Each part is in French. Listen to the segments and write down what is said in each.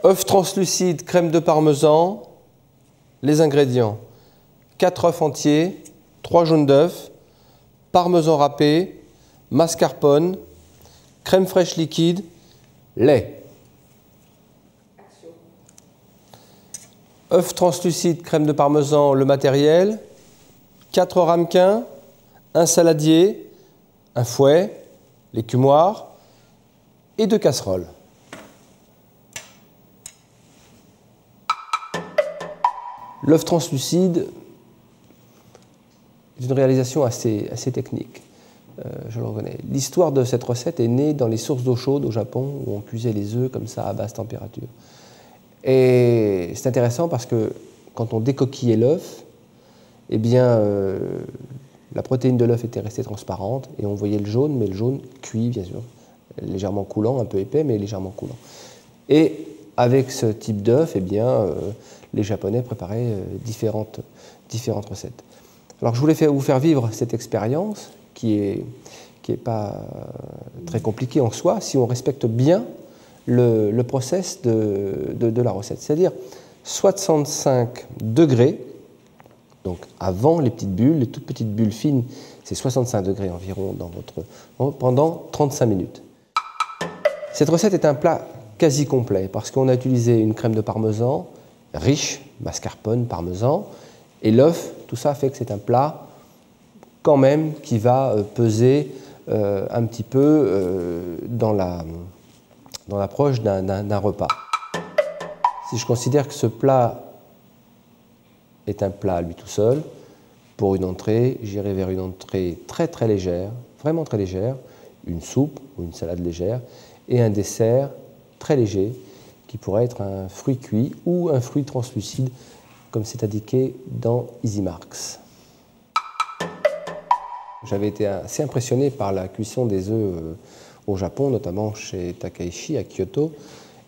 œufs translucides, crème de parmesan. Les ingrédients: 4 œufs entiers, 3 jaunes d'œufs, parmesan râpé, mascarpone, crème fraîche liquide, lait. Œufs translucides, crème de parmesan, le matériel: 4 ramequins, un saladier, un fouet, l'écumoire et 2 casseroles. L'œuf translucide est une réalisation assez technique, je le reconnais. L'histoire de cette recette est née dans les sources d'eau chaude au Japon, où on cuisait les œufs comme ça à basse température. Et c'est intéressant parce que quand on décoquillait l'œuf, eh bien, la protéine de l'œuf était restée transparente et on voyait le jaune, mais le jaune cuit, bien sûr, légèrement coulant, un peu épais, mais légèrement coulant. Et avec ce type d'œuf, eh bien, les Japonais préparaient différentes recettes. Alors je voulais vous faire vivre cette expérience qui est pas très compliquée en soi, si on respecte bien le process de la recette. C'est-à-dire 65 degrés, donc avant les petites bulles, les toutes petites bulles fines, c'est 65 degrés environ pendant 35 minutes. Cette recette est un plat quasi complet parce qu'on a utilisé une crème de parmesan riche, mascarpone, parmesan, et l'œuf. Tout ça fait que c'est un plat quand même qui va peser un petit peu dans l'approche d'un repas. Si je considère que ce plat est un plat à lui tout seul, pour une entrée, j'irai vers une entrée très très légère, vraiment très légère, une soupe ou une salade légère, et un dessert très léger qui pourrait être un fruit cuit ou un fruit translucide, comme c'est indiqué dans Easy Marks. J'avais été assez impressionné par la cuisson des œufs au Japon, notamment chez Takaishi à Kyoto,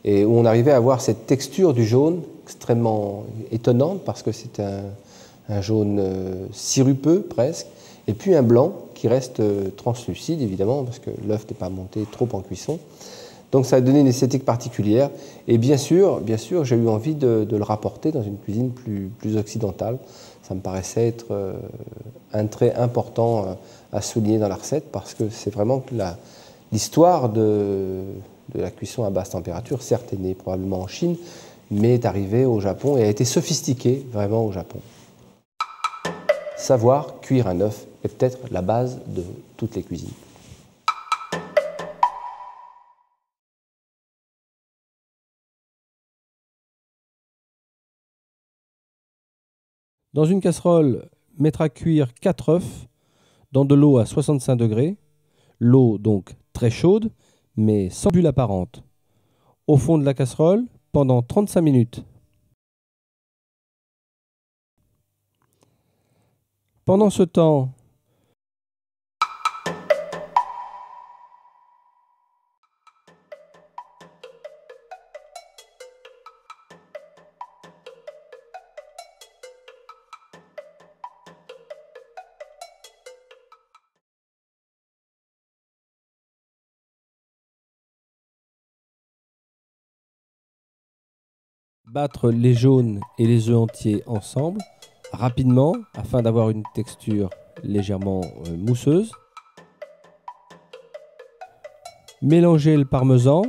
et où on arrivait à avoir cette texture du jaune extrêmement étonnante parce que c'est un jaune sirupeux presque, et puis un blanc qui reste translucide évidemment parce que l'œuf n'est pas monté trop en cuisson. Donc ça a donné une esthétique particulière et bien sûr j'ai eu envie de le rapporter dans une cuisine plus occidentale. Ça me paraissait être un trait important à souligner dans la recette parce que c'est vraiment que l'histoire de la cuisson à basse température, certes est née probablement en Chine, mais est arrivée au Japon et a été sophistiquée vraiment au Japon. Savoir cuire un œuf est peut-être la base de toutes les cuisines. Dans une casserole, mettre à cuire 4 œufs dans de l'eau à 65 degrés, l'eau donc très chaude, mais sans bulle apparente. Au fond de la casserole, pendant 35 minutes. Pendant ce temps, battre les jaunes et les œufs entiers ensemble, rapidement, afin d'avoir une texture légèrement mousseuse. Mélanger le parmesan.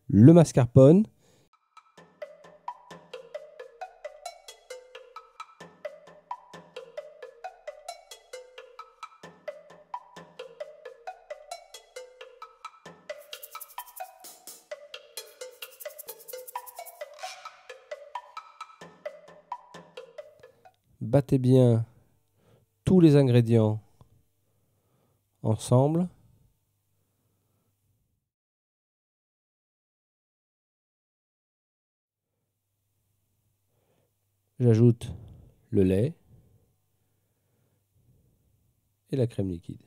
Le mascarpone. Battez bien tous les ingrédients ensemble. J'ajoute le lait et la crème liquide.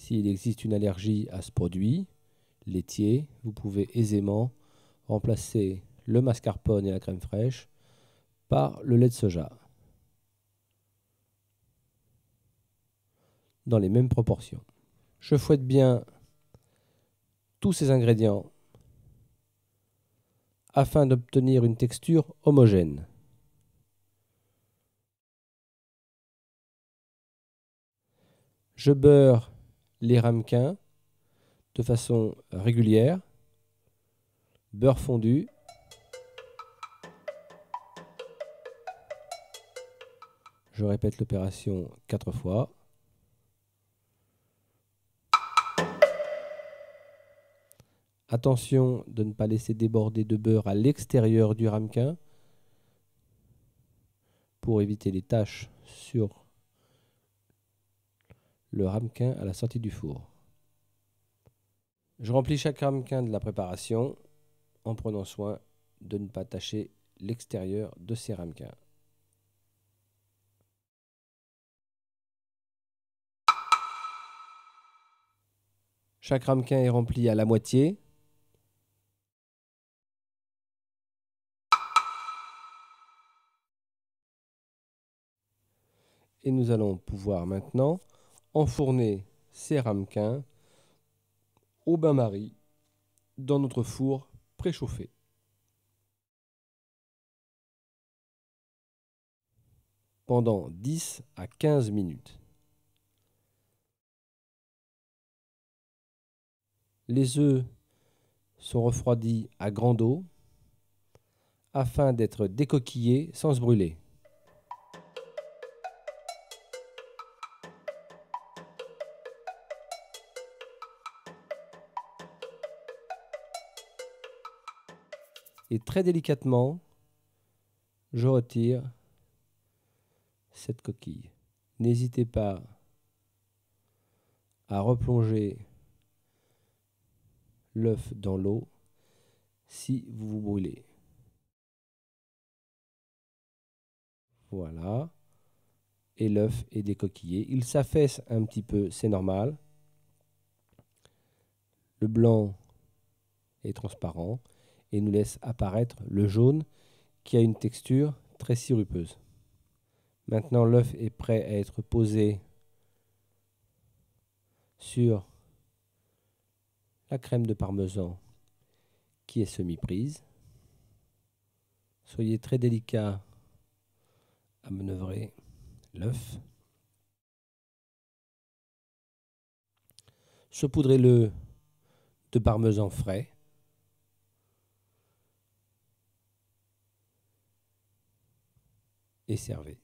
S'il existe une allergie à ce produit laitier, vous pouvez aisément remplacer le mascarpone et la crème fraîche par le lait de soja dans les mêmes proportions. Je fouette bien tous ces ingrédients afin d'obtenir une texture homogène. Je beurre les ramequins de façon régulière, beurre fondu. Je répète l'opération 4 fois. Attention de ne pas laisser déborder de beurre à l'extérieur du ramequin pour éviter les taches sur le ramequin à la sortie du four. Je remplis chaque ramequin de la préparation en prenant soin de ne pas tacher l'extérieur de ces ramequins. Chaque ramequin est rempli à la moitié. Et nous allons pouvoir maintenant enfourner ces ramequins au bain-marie dans notre four préchauffé. Pendant 10 à 15 minutes. Les œufs sont refroidis à grande eau afin d'être décoquillés sans se brûler. Et très délicatement, je retire cette coquille. N'hésitez pas à replonger l'œuf dans l'eau si vous vous brûlez. Voilà. Et l'œuf est décoquillé. Il s'affaisse un petit peu, c'est normal. Le blanc est transparent et nous laisse apparaître le jaune qui a une texture très sirupeuse. Maintenant, l'œuf est prêt à être posé sur la crème de parmesan qui est semi-prise. Soyez très délicat à manœuvrer l'œuf. Saupoudrez-le de parmesan frais. Et servez.